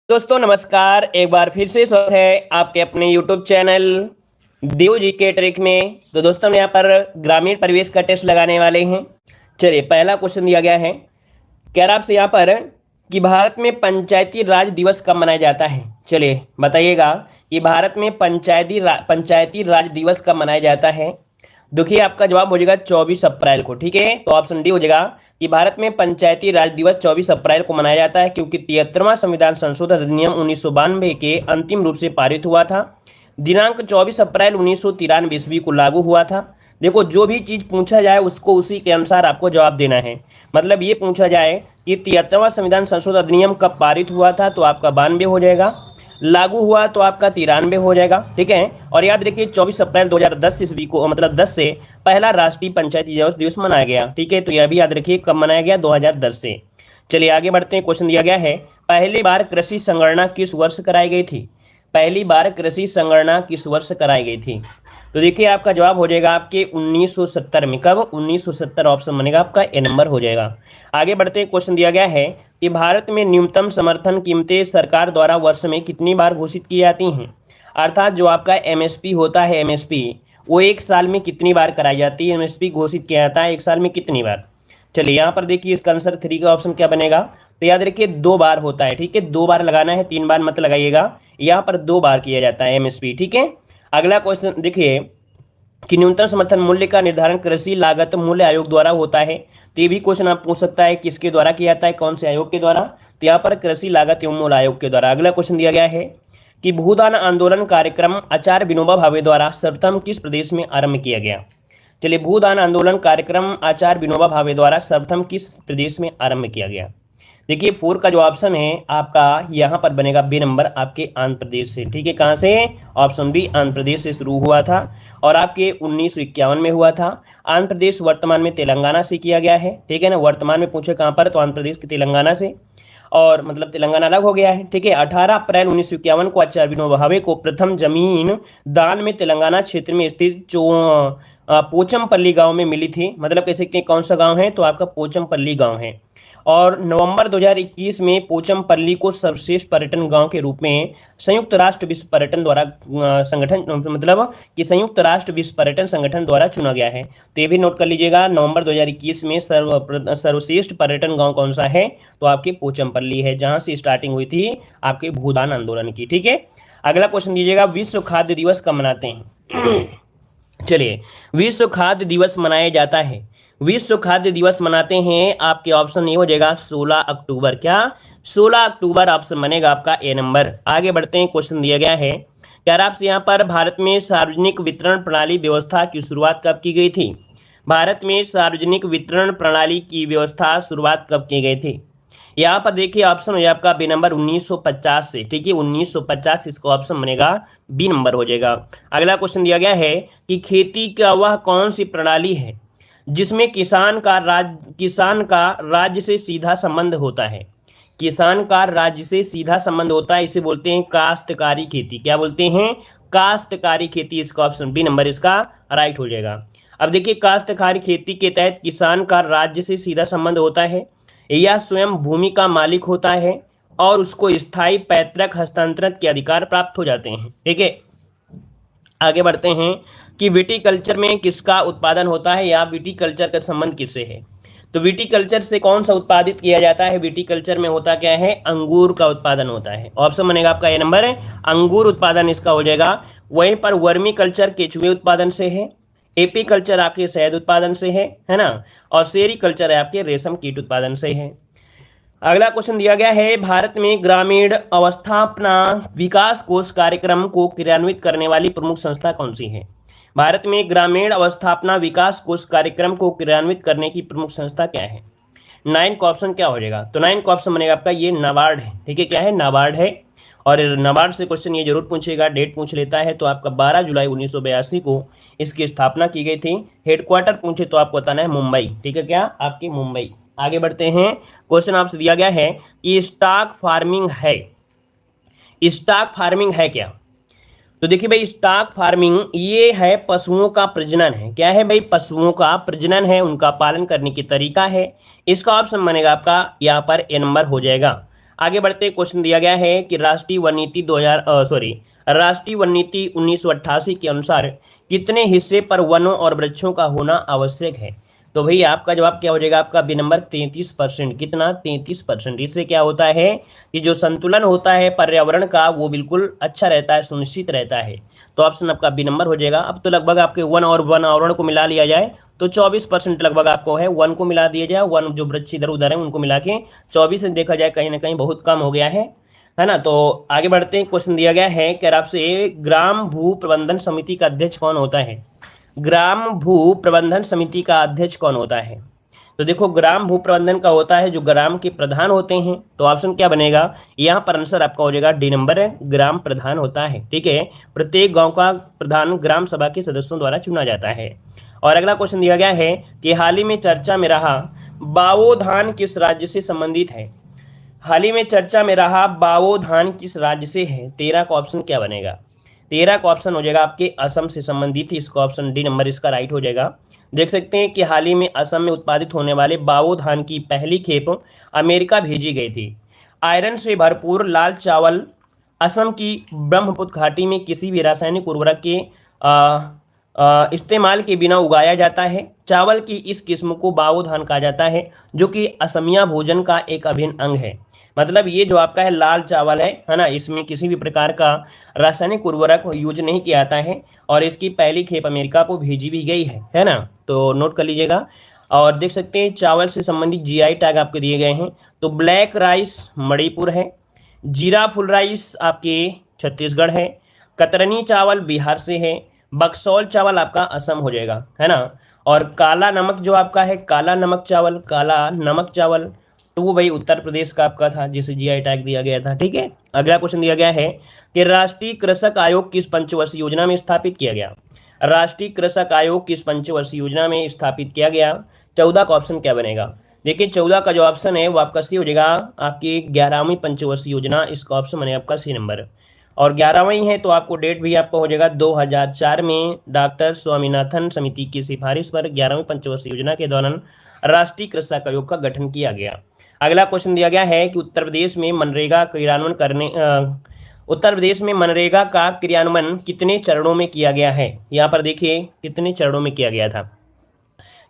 दोस्तों नमस्कार। एक बार फिर से स्वागत है आपके अपने YouTube चैनल देव जी के ट्रिक में। तो दोस्तों यहाँ पर ग्रामीण परिवेश का टेस्ट लगाने वाले हैं। चलिए, पहला क्वेश्चन दिया गया है, कह रहा आपसे यहाँ पर कि भारत में पंचायती राज दिवस कब मनाया जाता है। चलिए बताइएगा कि भारत में पंचायती राज दिवस कब मनाया जाता है। देखिए आपका जवाब हो जाएगा 24 अप्रैल को। ठीक है, तो ऑप्शन डी हो जाएगा कि भारत में पंचायती राज दिवस 24 अप्रैल को मनाया जाता है, क्योंकि 73वां संविधान संशोधन अधिनियम 1992 के अंतिम रूप से पारित हुआ था। दिनांक 24 अप्रैल 1993 ईस्वी को लागू हुआ था। देखो, जो भी चीज पूछा जाए उसको उसी के अनुसार आपको जवाब देना है। मतलब ये पूछा जाए कि 73वां संविधान संशोधन अधिनियम कब पारित हुआ था, तो आपका 92 हो जाएगा। लागू हुआ तो आपका 93 हो जाएगा। ठीक है, और याद रखिए 24 अप्रैल 2010 ईस्वी को, मतलब 10 से पहला राष्ट्रीय पंचायती दिवस मनाया गया। ठीक है, तो यह भी याद रखिए कब मनाया गया, 2010 से। चलिए आगे बढ़ते हैं। क्वेश्चन दिया गया है, पहली बार कृषि संगणना किस वर्ष कराई गई थी। पहली बार कृषि संगणना किस वर्ष कराई गई थी। तो देखिए आपका जवाब हो जाएगा आपके 1970 में। कब? 1970 ऑप्शन बनेगा आपका, ए नंबर हो जाएगा। आगे बढ़ते हैं। क्वेश्चन दिया गया है कि भारत में न्यूनतम समर्थन कीमतें सरकार द्वारा वर्ष में कितनी बार घोषित की जाती हैं। अर्थात जो आपका एमएसपी होता है, एमएसपी वो एक साल में कितनी बार कराई जाती है। एमएसपी घोषित किया जाता है एक साल में कितनी बार। चलिए यहाँ पर देखिए इसका आंसर 3 का ऑप्शन क्या बनेगा। तो याद रखिए 2 बार होता है। ठीक है, 2 बार लगाना है, 3 बार मत लगाइएगा। यहाँ पर 2 बार किया जाता है एमएसपी। ठीक है, अगला क्वेश्चन देखिए कि न्यूनतम समर्थन मूल्य का निर्धारण कृषि लागत मूल्य आयोग द्वारा होता है। तो ये भी क्वेश्चन आप पूछ सकता है किसके द्वारा किया जाता है, कौन से आयोग के द्वारा। तो यहाँ पर कृषि लागत एवं मूल्य आयोग के द्वारा। अगला क्वेश्चन दिया गया है कि भूदान आंदोलन कार्यक्रम आचार्य विनोबा भावे द्वारा सर्वप्रथम किस प्रदेश में आरंभ किया गया। चलिए, भूदान आंदोलन कार्यक्रम आचार्य विनोबा भावे द्वारा सर्वप्रथम किस प्रदेश में आरंभ किया गया। देखिए 4 का जो ऑप्शन है आपका यहाँ पर बनेगा बी नंबर, आपके आंध्र प्रदेश से। ठीक है, कहाँ से? ऑप्शन बी, आंध्र प्रदेश से शुरू हुआ था और आपके 1951 में हुआ था। आंध्र प्रदेश वर्तमान में तेलंगाना से किया गया है। ठीक है ना, वर्तमान में पूछे कहाँ पर, तो आंध्र प्रदेश के तेलंगाना से, और मतलब तेलंगाना अलग हो गया है। ठीक है, 18 अप्रैल 1951 को आचार्य विनोबा भावे को प्रथम जमीन दान में तेलंगाना क्षेत्र में स्थित पोचमपल्ली गांव में मिली थी। मतलब कह सकते हैं कौन सा गांव है, तो आपका पोचमपल्ली गांव है। और नवंबर 2021 में पोचमपल्ली को सर्वश्रेष्ठ पर्यटन गांव के रूप में संयुक्त राष्ट्र विश्व पर्यटन द्वारा संगठन, मतलब कि संयुक्त राष्ट्र विश्व पर्यटन संगठन द्वारा चुना गया है। तो ये भी नोट कर लीजिएगा, नवंबर 2021 में सर्वश्रेष्ठ पर्यटन गांव कौन सा है, तो आपके पोचमपल्ली है, जहां से स्टार्टिंग हुई थी आपके भूदान आंदोलन की। ठीक है, अगला क्वेश्चन दीजिएगा, विश्व खाद्य दिवस कब मनाते हैं। चलिए, विश्व खाद्य दिवस मनाया जाता है, विश्व खाद्य दिवस मनाते हैं आपके ऑप्शन ए हो जाएगा 16 अक्टूबर। क्या? 16 अक्टूबर ऑप्शन बनेगा आपका ए नंबर। आगे बढ़ते हैं। क्वेश्चन दिया गया है, क्या आपसे यहाँ पर भारत में सार्वजनिक वितरण प्रणाली व्यवस्था की शुरुआत कब की गई थी। भारत में सार्वजनिक वितरण प्रणाली की व्यवस्था शुरुआत कब की गई थी। यहाँ पर देखिए ऑप्शन हो जाएगा आपका बी नंबर 1950 से। ठीक है, 1950 इसका ऑप्शन बनेगा बी नंबर हो जाएगा। अगला क्वेश्चन दिया गया है कि खेती का वह कौन सी प्रणाली है जिसमें किसान का राज्य से सीधा संबंध होता है। किसान का राज्य से सीधा संबंध होता है, इसे बोलते हैं काश्तकारी खेती। क्या बोलते हैं? काश्तकारी खेती। इसका ऑप्शन बी नंबर इसका राइट हो जाएगा। अब देखिए, काश्तकारी खेती के तहत किसान का राज्य से सीधा संबंध होता है, यह स्वयं भूमि का मालिक होता है और उसको स्थायी पैतृक हस्तांतरण के अधिकार प्राप्त हो जाते हैं। ठीक है, आगे बढ़ते हैं कि विटीकल्चर में किसका उत्पादन होता है, या विटीकल्चर का संबंध किससे है। तो विटीकल्चर से कौन सा उत्पादित किया जाता है। विटीकल्चर में होता क्या है, अंगूर का उत्पादन होता है। ऑप्शन बनेगा आपका ए नंबर, अंगूर उत्पादन इसका हो जाएगा। वहीं पर वर्मी कल्चर केचुए उत्पादन से है, एपी कल्चर आपके शहद उत्पादन से है ना, और सेरी कल्चर है आपके रेशम कीट उत्पादन से है। अगला क्वेश्चन दिया गया है, भारत में ग्रामीण अवस्थापना विकास कोष कार्यक्रम को क्रियान्वित करने वाली प्रमुख संस्था कौन सी है। भारत में ग्रामीण अवस्थापना विकास कोष कार्यक्रम को क्रियान्वित करने की प्रमुख संस्था क्या है। 9 का ऑप्शन क्या हो जाएगा, तो 9 का ऑप्शन बनेगा आपका ये नाबार्ड है। ठीक है, क्या है, नाबार्ड है। और नाबार्ड से क्वेश्चन ये जरूर पूछेगा, डेट पूछ लेता है, तो आपका 12 जुलाई 1982 को इसकी स्थापना की गई थी। हेडक्वार्टर पूछे तो आपको बताना है मुंबई। ठीक है, क्या आपकी मुंबई। आगे बढ़ते हैं। क्वेश्चन आपसे दिया गया है कि स्टॉक फार्मिंग है, स्टॉक फार्मिंग है क्या। तो देखिए भाई, स्टॉक फार्मिंग ये है पशुओं का प्रजनन है। क्या है भाई, पशुओं का प्रजनन है, उनका पालन करने की तरीका है। इसका ऑप्शन बनेगा आपका यहाँ पर ए नंबर हो जाएगा। आगे बढ़ते हैं, क्वेश्चन दिया गया है कि राष्ट्रीय वन नीति 1988 के अनुसार कितने हिस्से पर वनों और वृक्षों का होना आवश्यक है। तो भाई आपका जवाब क्या हो जाएगा, आपका बी नंबर 33%। कितना, 33%। इससे क्या होता है कि जो संतुलन होता है पर्यावरण का वो बिल्कुल अच्छा रहता है, सुनिश्चित रहता है। तो ऑप्शन आपका बी नंबर हो जाएगा। अब तो लगभग आपके वन और वन आवरण को मिला लिया जाए तो 24% लगभग आपको है, वन को मिला दिया जाए, वन जो वृक्ष इधर उधर है उनको मिला के 24 से देखा जाए कहीं ना कहीं बहुत कम हो गया है ना। तो आगे बढ़ते हैं, क्वेश्चन दिया गया है कि आपसे ग्राम भू प्रबंधन समिति का अध्यक्ष कौन होता है। ग्राम भू प्रबंधन समिति का अध्यक्ष कौन होता है। तो देखो ग्राम भू प्रबंधन का होता है जो ग्राम के प्रधान होते हैं। तो ऑप्शन क्या बनेगा, यहाँ पर आंसर आपका हो जाएगा डी नंबर है, ग्राम प्रधान होता है। ठीक है, प्रत्येक गांव का प्रधान ग्राम सभा के सदस्यों द्वारा चुना जाता है। और अगला क्वेश्चन दिया गया है कि हाल ही में चर्चा में रहा बाओ धान किस राज्य से संबंधित है। हाल ही में चर्चा में रहा बाओ धान किस राज्य से है। 13 का ऑप्शन क्या बनेगा, 13 का ऑप्शन हो जाएगा आपके असम से संबंधित। इसका ऑप्शन डी नंबर इसका राइट हो जाएगा। देख सकते हैं कि हाल ही में असम में उत्पादित होने वाले बाओ धान की पहली खेप अमेरिका भेजी गई थी। आयरन से भरपूर लाल चावल असम की ब्रह्मपुत्र घाटी में किसी भी रासायनिक उर्वरक के इस्तेमाल के बिना उगाया जाता है। चावल की इस किस्म को बाओ धान कहा जाता है जो कि असमिया भोजन का एक अभिन्न अंग है। मतलब ये जो आपका है लाल चावल है ना, इसमें किसी भी प्रकार का रासायनिक उर्वरक यूज नहीं किया जाता है और इसकी पहली खेप अमेरिका को भेजी भी गई है ना। तो नोट कर लीजिएगा। और देख सकते हैं चावल से संबंधित जीआई टैग आपके दिए गए हैं। तो ब्लैक राइस मणिपुर है, जीरा फुल राइस आपके छत्तीसगढ़ है, कतरनी चावल बिहार से है, बक्सौल चावल आपका असम हो जाएगा, है ना। और काला नमक जो आपका है, काला नमक चावल तो वो भाई उत्तर प्रदेश का आपका था जिसे जीआई टैग दिया गया था। ठीक है, अगला क्वेश्चन दिया गया है कि राष्ट्रीय कृषक आयोग किस पंचवर्षीय योजना में स्थापित किया गया। राष्ट्रीय कृषक आयोग किस पंचवर्षीय योजना में स्थापित किया गया। 14 का ऑप्शन क्या बनेगा। देखिए 14 का जो ऑप्शन है वो आपका सी हो जाएगा, आपकी 11वीं पंचवर्षीय योजना। इसका ऑप्शन बनेगा आपका सी नंबर। और 11वीं है तो आपको डेट भी आपका हो जाएगा 2004 में डॉक्टर स्वामीनाथन समिति की सिफारिश पर 11वीं पंचवर्षीय योजना के दौरान राष्ट्रीय कृषक आयोग का गठन किया गया। अगला क्वेश्चन दिया गया है कि उत्तर प्रदेश में मनरेगा का क्रियान्वयन कितने चरणों में किया गया है। यहाँ पर देखिए कितने चरणों में किया गया था।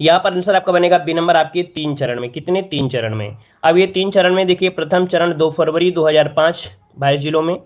यहाँ पर आंसर आपका बनेगा बी नंबर, आपके 3 चरण में। कितने, 3 चरण में। अब ये 3 चरण में देखिए, प्रथम चरण 2 फरवरी 2005 22 जिलों में,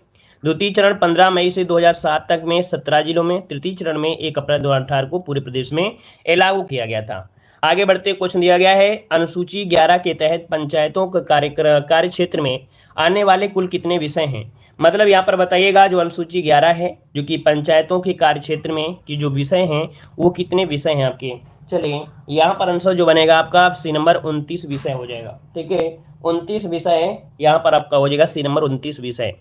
द्वितीय चरण 15 मई से 2007 तक में 17 जिलों में, तृतीय चरण में 1 अप्रैल 2018 को पूरे प्रदेश में लागू किया गया था। आगे बढ़ते क्वेश्चन दिया गया है अनुसूची 11 के तहत पंचायतों के कार्य क्षेत्र में आने वाले कुल कितने विषय हैं। मतलब यहाँ पर बताइएगा जो अनुसूची 11 है जो कि पंचायतों के कार्य क्षेत्र में की जो विषय हैं वो कितने विषय हैं आपके। चलिए यहाँ पर आंसर जो बनेगा आपका सी नंबर 29 विषय हो जाएगा। ठीक है, 29 विषय यहाँ पर आपका हो जाएगा सी नंबर 29 विषय।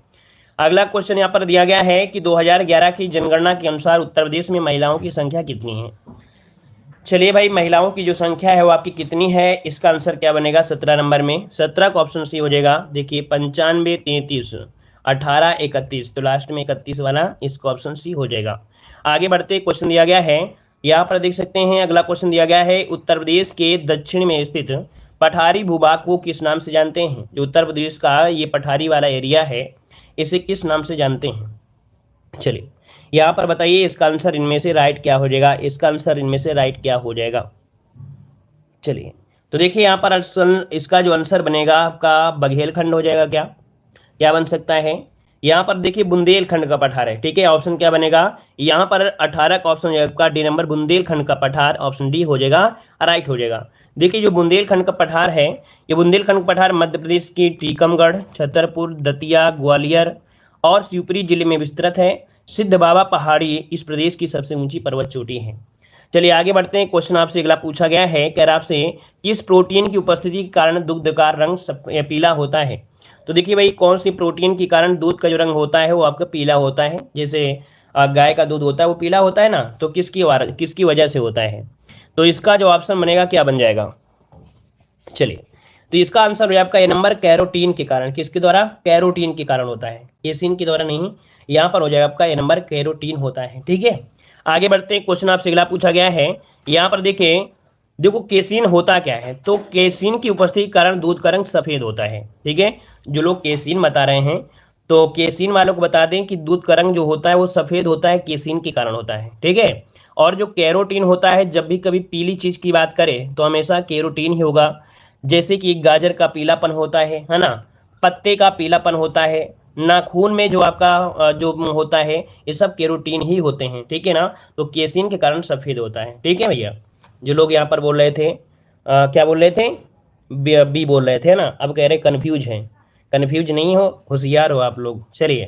अगला क्वेश्चन यहाँ पर दिया गया है कि 2011 की जनगणना के अनुसार उत्तर प्रदेश में महिलाओं की संख्या कितनी है। चलिए भाई, महिलाओं की जो संख्या है वो आपकी कितनी है, इसका आंसर क्या बनेगा 17 नंबर में। 17 का ऑप्शन सी हो जाएगा। देखिए 95, 33, 18, 31, तो लास्ट में 31 वाला इसका ऑप्शन सी हो जाएगा। आगे बढ़ते क्वेश्चन दिया गया है, यहाँ पर देख सकते हैं अगला क्वेश्चन दिया गया है उत्तर प्रदेश के दक्षिण में स्थित पठारी भूभाग को किस नाम से जानते हैं। जो उत्तर प्रदेश का ये पठारी वाला एरिया है इसे किस नाम से जानते हैं। चलिए यहाँ पर बताइए इसका आंसर इनमें से राइट क्या हो जाएगा। इसका आंसर इनमें से राइट क्या हो जाएगा। चलिए तो देखिए यहाँ पर इसका जो आंसर बनेगा आपका बघेलखंड हो जाएगा। क्या क्या बन सकता है, यहाँ पर देखिए बुंदेलखंड का पठार है। ठीक है, ऑप्शन क्या बनेगा यहाँ पर 18 का ऑप्शन आपका डी नंबर बुंदेलखंड का पठार, ऑप्शन डी हो जाएगा, राइट हो जाएगा। देखिए जो बुंदेलखंड का पठार है, ये बुंदेलखंड का पठार मध्य प्रदेश की टीकमगढ़, छतरपुर, दतिया, ग्वालियर और शिवपुरी जिले में विस्तृत है। सिद्ध बाबा पहाड़ी इस प्रदेश की सबसे ऊंची पर्वत चोटी है। चलिए आगे बढ़ते हैं। क्वेश्चन आपसे अगला पूछा गया है कि आपसे किस प्रोटीन की उपस्थिति के कारण दूध का रंग पीला होता है। तो देखिए भाई कौन सी प्रोटीन के कारण दूध का जो रंग होता है वो आपका पीला होता है। जैसे गाय का दूध होता है वो पीला होता है ना, तो किसकी वजह से होता है। तो इसका जो ऑप्शन बनेगा क्या बन जाएगा। चलिए तो इसका आंसर हो आपका ए नंबर कैरोटीन के कारण। किसके द्वारा, कैरोटीन के कारण होता है, केसिन के द्वारा नहीं। यहाँ पर हो जाएगा आपका ए नंबर कैरोटीन होता है। ठीक है, आगे बढ़ते हैं। क्वेश्चन आपसे अगला पूछा गया है, यहाँ पर देखिए देखो केसीन होता क्या है, तो केसीन की उपस्थिति के कारण दूध का रंग सफेद होता है। ठीक है, जो लोग केसीन बता रहे हैं तो केसीन वालों को बता दें कि दूध का रंग जो होता है वो सफेद होता है, केसीन के कारण होता है। ठीक है, और जो कैरोटीन होता है, जब भी कभी पीली चीज की बात करें तो हमेशा कैरोटीन ही होगा। जैसे कि गाजर का पीलापन होता है ना, पत्ते का पीलापन होता है, नाखून में जो आपका जो होता है, ये सब कैरोटीन ही होते हैं। ठीक है ना, तो केसीन के कारण सफेद होता है। ठीक है भैया, जो लोग यहाँ पर बोल रहे थे क्या बोल रहे थे, बी बोल रहे थे ना, अब कह रहे कन्फ्यूज हैं। कन्फ्यूज नहीं हो, होशियार हो आप लोग। चलिए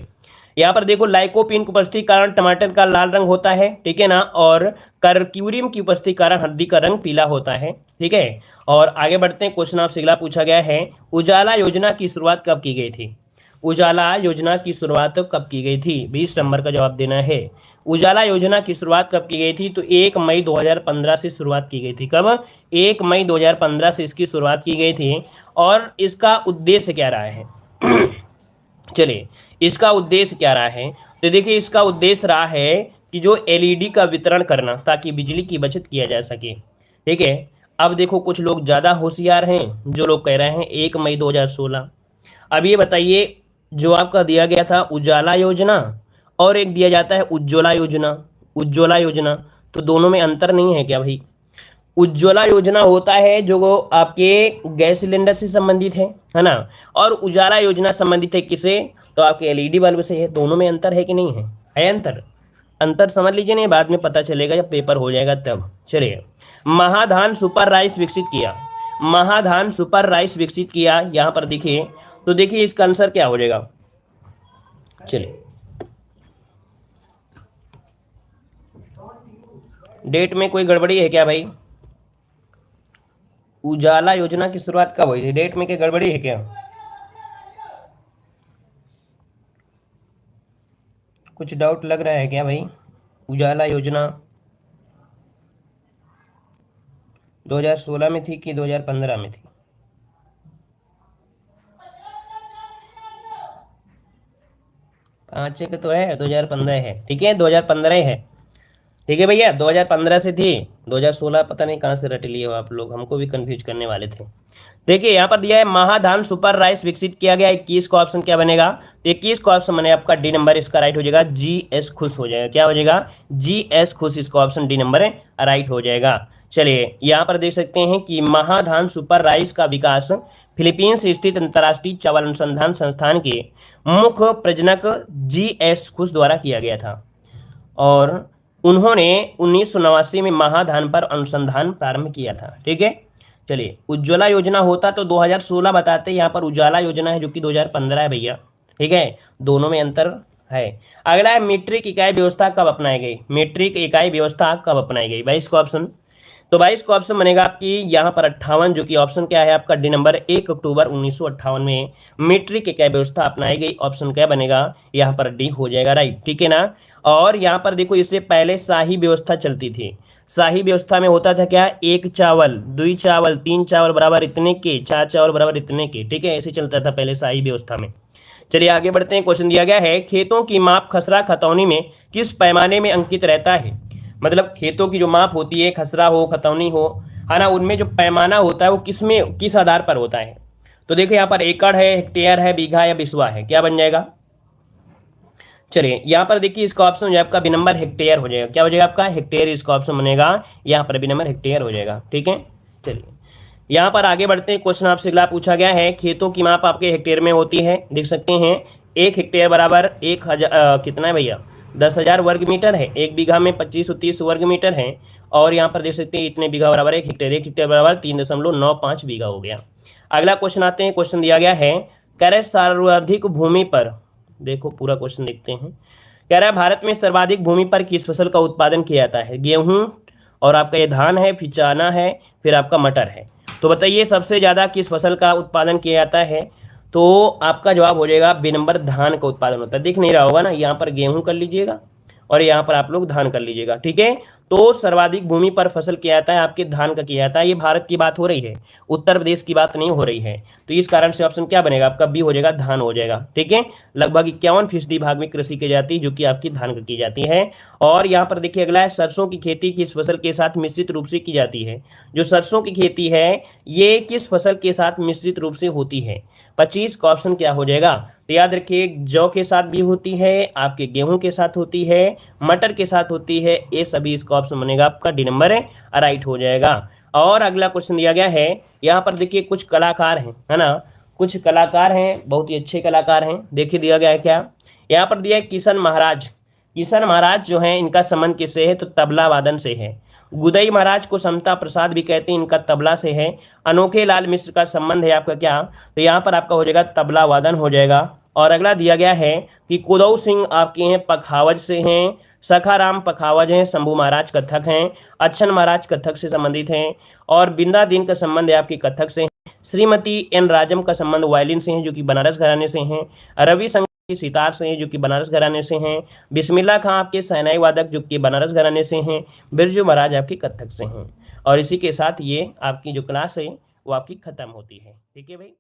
यहाँ पर देखो, लाइकोपीन की उपस्थिति के कारण टमाटर का लाल रंग होता है। ठीक है ना, और करक्यूरियम की उपस्थिति के कारण हल्दी का रंग पीला होता है। ठीक है, और आगे बढ़ते हैं, क्वेश्चन आपसे अगला पूछा गया है, उजाला योजना की शुरुआत कब की गई थी? उजाला योजना की शुरुआत कब की गई थी? 20 नंबर का जवाब देना है। उजाला योजना की शुरुआत कब की गई थी? तो 1 मई 2015 से शुरुआत की गई थी। कब? 1 मई 2015 से इसकी शुरुआत की गई थी। और इसका उद्देश्य क्या रहा है? चलिए, इसका उद्देश्य क्या रहा है? तो देखिए, इसका उद्देश्य रहा है कि जो एलईडी का वितरण करना, ताकि बिजली की बचत किया जा सके। ठीक है, अब देखो कुछ लोग ज़्यादा होशियार हैं, जो लोग कह रहे हैं 1 मई 2016। अब ये बताइए, जो आपका दिया गया था उजाला योजना और एक दिया जाता है उज्ज्वला योजना, उज्ज्वला योजना, तो दोनों में अंतर नहीं है क्या भाई? उज्ज्वला योजना होता है जो आपके गैस सिलेंडर से संबंधित है ना, और उजाला योजना संबंधित है किसे? तो आपके एलईडी बल्ब से है। दोनों में अंतर है कि नहीं है? है अंतर। अंतर समझ लीजिए, नहीं बाद में पता चलेगा जब पेपर हो जाएगा तब। चलिए, महाधान सुपर राइस विकसित किया, महाधान सुपर राइस विकसित किया, यहां पर देखिए, तो देखिए इसका आंसर क्या हो जाएगा। चलिए, डेट में कोई गड़बड़ी है क्या भाई? उजाला योजना की शुरुआत कब हुई थी? डेट में क्या गड़बड़ी है क्या? कुछ डाउट लग रहा है क्या भाई? उजाला योजना 2016 में थी कि 2015 में थी? पाँच का तो है, 2015 है। ठीक है, 2015 है। ठीक है भैया, 2015 से थी, 2016 पता नहीं कहाँ से रट लिए हो आप लोग, हमको भी कंफ्यूज करने वाले थे। देखिए यहाँ पर दिया है महाधान सुपर राइस विकसित किया गया। 21 का ऑप्शन क्या बनेगा? तो 21 का ऑप्शन बने आपका डी नंबर, इसका राइट हो जाएगा GS खुश हो जाएगा। क्या हो जाएगा? GS खुश, इसका ऑप्शन डी नंबर है राइट हो जाएगा। चलिए यहाँ पर देख सकते हैं कि महाधान सुपर राइस का विकास फिलीपींस स्थित अंतर्राष्ट्रीय चावल अनुसंधान संस्थान के मुख्य प्रजनक GS खुश द्वारा किया गया था, और उन्होंने 1989 में महाधान पर अनुसंधान प्रारंभ किया था। ठीक है, चलिए, उज्ज्वला योजना होता तो 2016 बताते, यहाँ पर उजाला योजना है जो कि 2015 है भैया। ठीक है, दोनों में अंतर है। अगला है, मीट्रिक इकाई व्यवस्था कब अपनाई गई? मीट्रिक इकाई व्यवस्था कब अपनाई गई? 22 का ऑप्शन, तो 22 का ऑप्शन बनेगा आपकी यहाँ पर 58, जो कि ऑप्शन क्या है आपका डी नंबर, 1 अक्टूबर 1958 में मीट्रिक इकाई व्यवस्था अपनाई गई। ऑप्शन क्या बनेगा? यहाँ पर डी हो जाएगा राइट। ठीक है ना, और यहाँ पर देखो, इससे पहले शाही व्यवस्था चलती थी। शाही व्यवस्था में होता था क्या? 1 चावल, 2 चावल, 3 चावल बराबर इतने के, 4 चावल बराबर इतने के। ठीक है, ऐसे चलता था पहले शाही व्यवस्था में। चलिए आगे बढ़ते हैं, क्वेश्चन दिया गया है, खेतों की माप खसरा खतौनी में किस पैमाने में अंकित रहता है? मतलब खेतों की जो माप होती है, खसरा हो खतौनी हो, है ना, उनमें जो पैमाना होता है वो किस आधार पर होता है? तो देखिए यहाँ पर एकड़ है, हेक्टेयर है, बीघा या बिस्वा है, क्या बन जाएगा? चलिए यहाँ पर देखिए, इसका ऑप्शन हो जाएगा आपका बी नंबर, हेक्टेयर हो जाएगा। क्या हो जाएगा आपका? हेक्टेयर, इसका ऑप्शन बनेगा यहाँ पर बी नंबर, हेक्टेयर हो जाएगा। ठीक है, चलिए यहाँ पर आगे बढ़ते हैं, क्वेश्चन आपसे अगला पूछा गया है, खेतों की माप आपके हेक्टेयर में होती है, देख सकते हैं 1 हेक्टेयर बराबर 1000 कितना है भैया? 10,000 वर्ग मीटर है। 1 बीघा में 2530 वर्ग मीटर है, और यहाँ पर देख सकते हैं इतने बीघा बराबर 1 हेक्टेयर, 1 हेक्टेयर बराबर 3.95 बीघा हो गया। अगला क्वेश्चन आते हैं, क्वेश्चन दिया गया है, कह रहे सर्वाधिक भूमि पर, देखो पूरा क्वेश्चन देखते हैं, कह रहा है भारत में सर्वाधिक भूमि पर किस फसल का उत्पादन किया जाता है? गेहूं, और आपका ये धान है, फिर चना है, फिर आपका मटर है। तो बताइए सबसे ज़्यादा किस फसल का उत्पादन किया जाता है? तो आपका जवाब हो जाएगा बी नंबर, धान का उत्पादन होता है। दिख नहीं रहा होगा ना, यहाँ पर गेहूं कर लीजिएगा और यहाँ पर आप लोग धान कर लीजिएगा। ठीक है, तो सर्वाधिक भूमि पर फसल किया जाता है आपके धान का किया जाता है। ये भारत की बात हो रही है, उत्तर प्रदेश की बात नहीं हो रही है। तो इस कारण से ऑप्शन क्या बनेगा आपका, बी हो जाएगा, धान हो जाएगा। ठीक है, लगभग 51% भाग में कृषि की जाती है जो कि आपकी धान की जाती है। और यहाँ पर देखिए अगला है, सरसों की खेती किस फसल के साथ मिश्रित रूप से की जाती है। जो सरसों की खेती है ये किस फसल के साथ मिश्रित रूप से होती है। 25 का ऑप्शन क्या हो जाएगा, तो याद रखिए जौ के साथ भी होती है, आपके गेहूं के साथ होती है, मटर के साथ होती है, ये सभी इसका ऑप्शन बनेगा आपका डी नंबर राइट हो जाएगा। और अगला क्वेश्चन दिया गया है, यहाँ पर देखिए कुछ कलाकार हैं, है ना, कुछ कलाकार हैं, बहुत ही अच्छे कलाकार हैं। देखिए दिया गया है क्या, यहाँ पर दिया है किशन महाराज। किशन महाराज जो है इनका संबंध किससे है, तो तबला वादन से है। गुदई महाराज को समता प्रसाद भी कहते हैं, इनका तबला से है। अनोखे लाल मिश्र का संबंध है आपका क्या, तो यहाँ पर आपका हो जाएगा तबला वादन हो जाएगा। और अगला दिया गया है कि कुदौ सिंह आपके हैं पखावज से हैं, सखाराम पखावज हैं, शंभू महाराज कथक हैं, अच्छन महाराज कथक से संबंधित हैं, और बिंदा दीन का संबंध है आपकी कथक से। श्रीमती एन राजम का संबंध वायलिन से है जो कि बनारस घराने से हैं। रवि शंकर की सितार से हैं जो कि बनारस घराने से हैं। बिस्मिल्लाह खां आपके शहनाई वादक जो कि बनारस घराने से हैं। बिरजू महाराज आपकी कथक से हैं। और इसी के साथ ये आपकी जो क्लास है वो आपकी खत्म होती है। ठीक है भाई।